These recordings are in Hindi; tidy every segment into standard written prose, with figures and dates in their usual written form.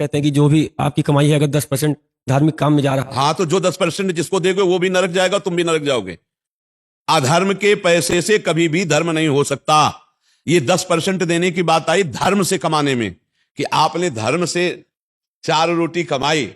कहते हैं कि जो भी आपकी कमाई है अगर 10% धार्मिक काम में जा रहा है। हाँ, तो जो 10% जिसको दोगे वो भी नरक जाएगा, तुम भी नरक जाओगे। अधर्म के पैसे से कभी भी धर्म नहीं हो सकता। ये 10% देने की बात आई धर्म से कमाने में, कि आपने धर्म से 4 रोटी कमाई,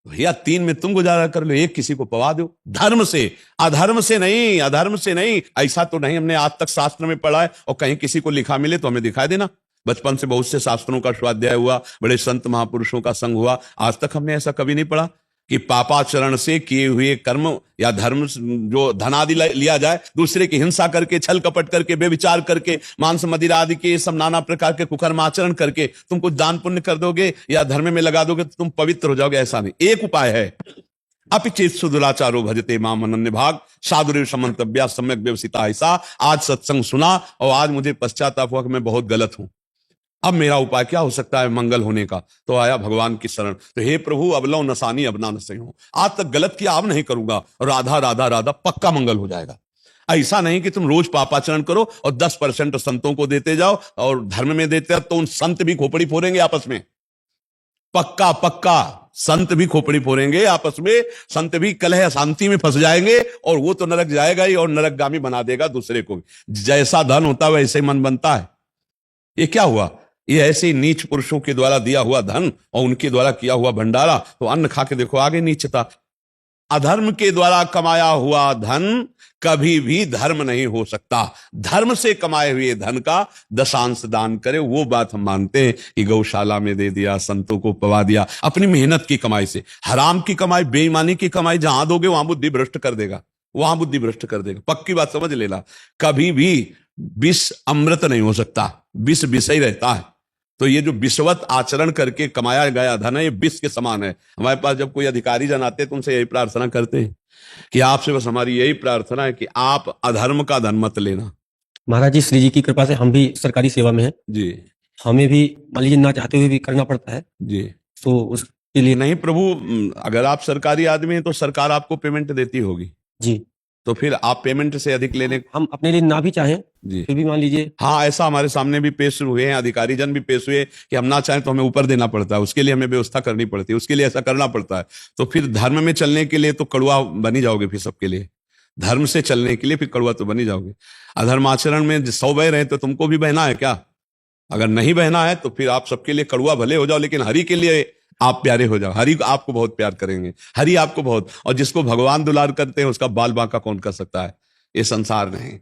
भैया 3 में तुम गुजारा कर लो, एक किसी को पवा दो। धर्म से, अधर्म से नहीं, अधर्म से नहीं। ऐसा तो नहीं हमने आज तक शास्त्र में पढ़ा है, और कहीं किसी को लिखा मिले तो हमें दिखाई देना। बचपन से बहुत से शास्त्रों का स्वाध्याय हुआ, बड़े संत महापुरुषों का संग हुआ, आज तक हमने ऐसा कभी नहीं पढ़ा कि पापाचरण से किए हुए कर्म या धर्म जो धनादि लिया जाए, दूसरे की हिंसा करके, छल कपट करके, व्यभिचार करके, मांस मदिरा आदि के सब नाना प्रकार के कुकर्म आचरण करके तुम कुछ दान पुण्य कर दोगे या धर्म में लगा दोगे तो तुम पवित्र हो जाओगे, ऐसा नहीं। एक उपाय है, अपिचेत सुदुराचारो भजते माम अनन्य भाग साधुरेव समन्तव्या सम्यक व्यवसिता। ऐसा आज सत्संग सुना और आज मुझे पश्चाताप हुआ कि मैं बहुत गलत हूं। अब मेरा उपाय क्या हो सकता है मंगल होने का? तो आया भगवान की शरण। तो हे प्रभु अब लो नसानी अब ना नसे हूं, आज तक गलत किया अब नहीं करूंगा, राधा राधा राधा, पक्का मंगल हो जाएगा। ऐसा नहीं कि तुम रोज पापाचरण करो और 10% संतों को देते जाओ और धर्म में देते हो, तो उन संत भी खोपड़ी फोड़ेंगे आपस में। पक्का पक्का संत भी खोपड़ी फोड़ेंगे आपस में, संत भी कलह अशांति में फंस जाएंगे, और वो तो नरक जाएगा ही और नरकगामी बना देगा दूसरे को। जैसा धन होता है वैसे ही मन बनता है। ये क्या हुआ? ये ऐसे नीच पुरुषों के द्वारा दिया हुआ धन और उनके द्वारा किया हुआ भंडारा, तो अन्न खा के देखो आगे नीचता। अधर्म के द्वारा कमाया हुआ धन कभी भी धर्म नहीं हो सकता। धर्म से कमाए हुए धन का 10% दान करे, वो बात हम मानते हैं कि गौशाला में दे दिया, संतों को पवा दिया, अपनी मेहनत की कमाई से। हराम की कमाई, बेईमानी की कमाई जहां दोगे वहां बुद्धि भ्रष्ट कर देगा, वहां बुद्धि भ्रष्ट कर देगा। पक्की बात समझ लेना। कभी भी विष अमृत नहीं हो सकता, विष विष ही रहता है। तो ये जो विषवत आचरण करके कमाया गया धन है, ये विष के समान है। हमारे पास जब कोई अधिकारी जन आते हैं तो उनसे यही प्रार्थना करते हैं कि आपसे बस हमारी यही प्रार्थना है कि आप अधर्म का धन मत लेना। महाराज जी, श्री जी की कृपा से हम भी सरकारी सेवा में हैं जी हमें भी मान लीजिए ना चाहते हुए भी करना पड़ता है, जी। तो उसके लिए नहीं प्रभु, अगर आप सरकारी आदमी हैं तो सरकार आपको पेमेंट देती होगी जी, तो फिर आप पेमेंट से अधिक लेने। हम अपने लिए ना भी चाहें जी फिर भी मान लीजिए। हाँ, ऐसा हमारे सामने भी पेश हुए हैं, अधिकारी जन भी पेश हुए कि हम ना चाहें तो हमें ऊपर देना पड़ता है, उसके लिए हमें व्यवस्था करनी पड़ती है, उसके लिए ऐसा करना पड़ता है। तो फिर धर्म में चलने के लिए तो कड़वा बनी जाओगे फिर सबके लिए। धर्म से चलने के लिए फिर कड़वा तो बनी जाओगे। अधर्म आचरण में 100 बह रहे हैं तो तुमको भी बहना है क्या? अगर नहीं बहना है तो फिर आप सबके लिए कड़वा भले हो जाओ, लेकिन हरि के लिए आप प्यारे हो जाओ। हरि आपको बहुत प्यार करेंगे, हरि आपको बहुत। और जिसको भगवान दुलार करते हैं उसका बाल बांका कौन कर सकता है? ये संसार नहीं।